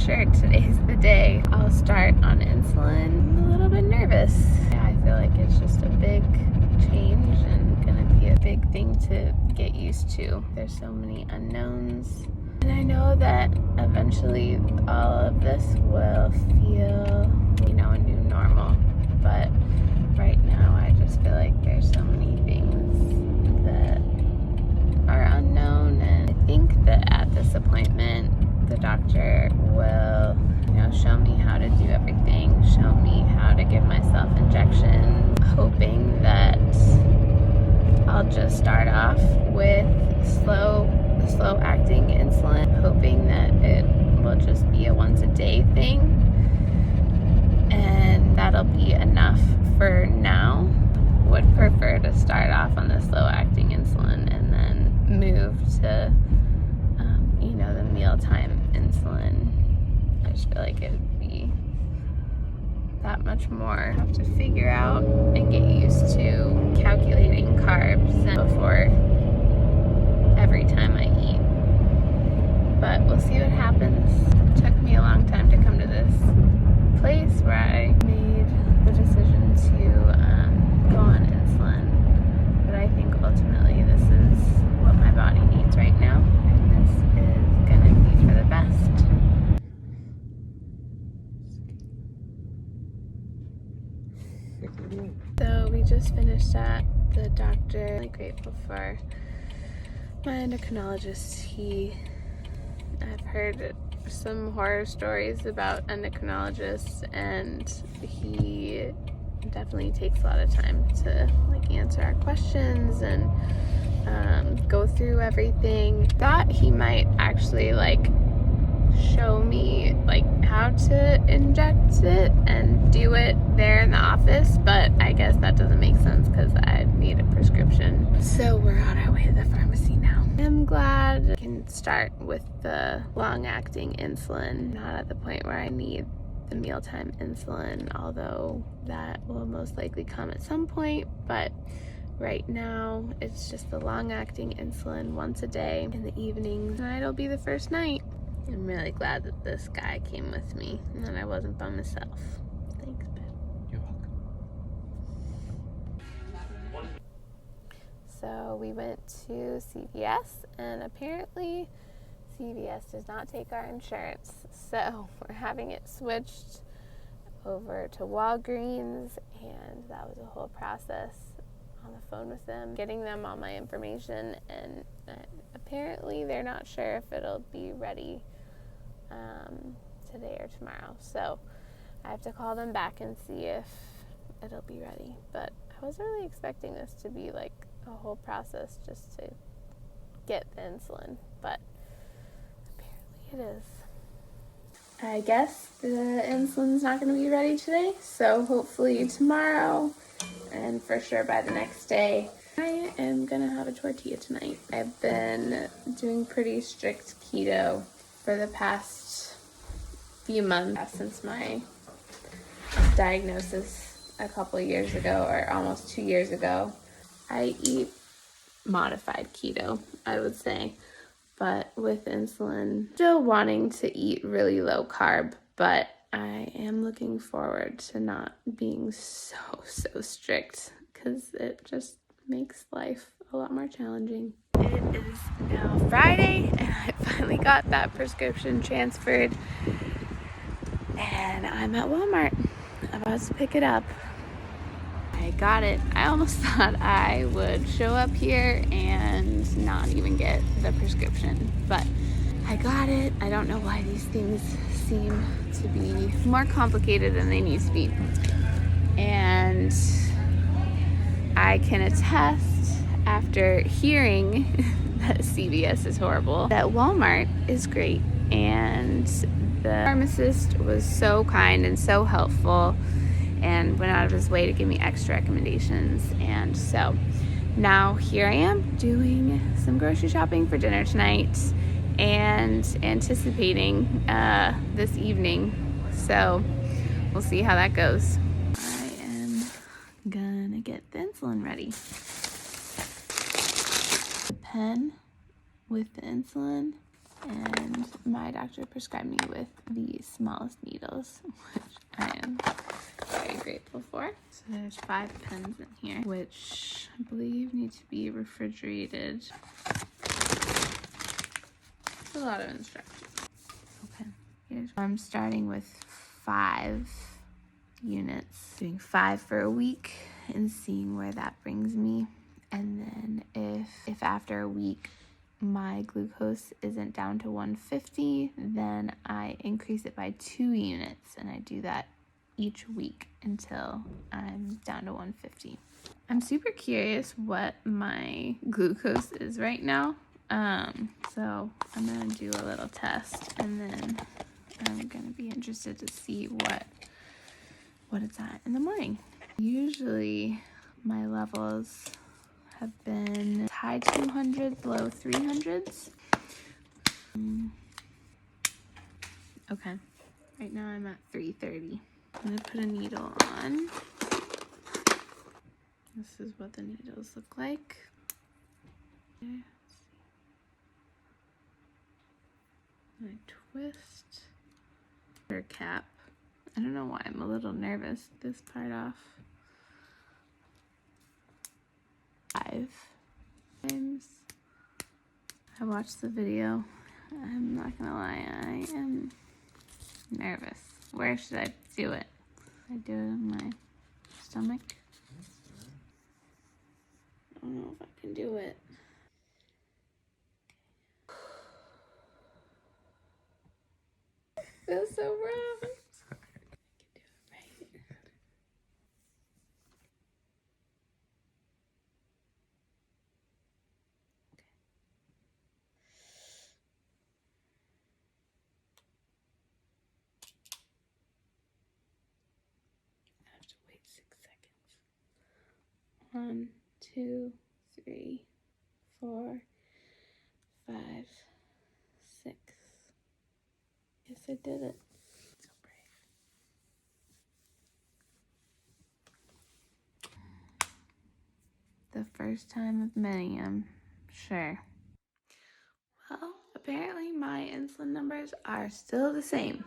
sure today's the day I'll start on insulin. I'm a little bit nervous. I feel like it's just a big change and gonna be a big thing to get used to. There's so many unknowns. And I know that eventually all of this will feel, a new normal. But right now I just feel like there's so many things that are unknown. And I think that at this appointment, the doctor will, show me how to do everything, show me how to give myself injections, hoping that I'll just start off with the slow acting insulin, hoping that it will just be a once a day thing, and that'll be enough for now. Would prefer to start off on the slow acting insulin and then move to the mealtime insulin. I just feel like it would be that much more. I have to figure out and get used to calculating carbs before every time I eat. But we'll see what happens. It took me a long time to come to this place where I made the decision to go on insulin. But I think ultimately this is what my body needs right now, and this is gonna be for the best. So we just finished at the doctor. I'm really grateful for my endocrinologist. I've heard some horror stories about endocrinologists, and he definitely takes a lot of time to answer our questions and go through everything. Thought he might actually show me how to inject it and do it there in the office, but I guess that doesn't make sense because I need a prescription. So we're on our way to the pharmacy now. I'm glad I can start with the long-acting insulin, not at the point where I need the mealtime insulin, although that will most likely come at some point. But right now it's just the long-acting insulin once a day in the evenings. Tonight'll be the first night. I'm really glad that this guy came with me and that I wasn't by myself. Thanks, babe. You're welcome. So we went to CVS, and apparently CVS does not take our insurance. So we're having it switched over to Walgreens, and that was a whole process on the phone with them, getting them all my information, and apparently they're not sure if it'll be ready today or tomorrow. So I have to call them back and see if it'll be ready. But I wasn't really expecting this to be a whole process just to get the insulin, but apparently it is. I guess the insulin's not going to be ready today, so hopefully tomorrow, and for sure by the next day. I am going to have a tortilla tonight. I've been doing pretty strict keto for the past few months, since my diagnosis a couple years ago, or almost 2 years ago. I eat modified keto, I would say, but with insulin, still wanting to eat really low carb, but I am looking forward to not being so strict, because it just makes life a lot more challenging. It is now Friday, and I finally got that prescription transferred, and I'm at Walmart. I'm about to pick it up. I got it. I almost thought I would show up here and not even get the prescription, but I got it. I don't know why these things seem to be more complicated than they need to be. And I can attest, after hearing that CVS is horrible, that Walmart is great. And the pharmacist was so kind and so helpful and went out of his way to give me extra recommendations. And so now here I am doing some grocery shopping for dinner tonight and anticipating this evening. So we'll see how that goes. I am gonna get the insulin ready. The pen with the insulin and my doctor prescribed me with the smallest needles, which I am very grateful for. So there's 5 pens in here, which I believe need to be refrigerated. It's a lot of instructions. Okay, I'm starting with 5 units, doing 5 for a week and seeing where that brings me. And then if after a week my glucose isn't down to 150, then I increase it by 2 units, and I do that each week until I'm down to 150. I'm super curious what my glucose is right now. So I'm gonna do a little test, and then I'm gonna be interested to see what it's at in the morning. Usually my levels have been high 200s, low 300s. Okay, right now I'm at 330. I'm gonna put a needle on. This is what the needles look like. Okay. I twist her cap. I don't know why I'm a little nervous. This part off. 5 times. I watched the video. I'm not gonna lie, I am nervous. Where should I do it? Should I do it in my stomach? I don't know if I can do it. Feels so rough. I can do it right here. I have to wait 6 seconds. 1, 2, 3, 4, 5, 6. Yes, I did it. So brave. The first time of many, I'm sure. Well, apparently my insulin numbers are still the same.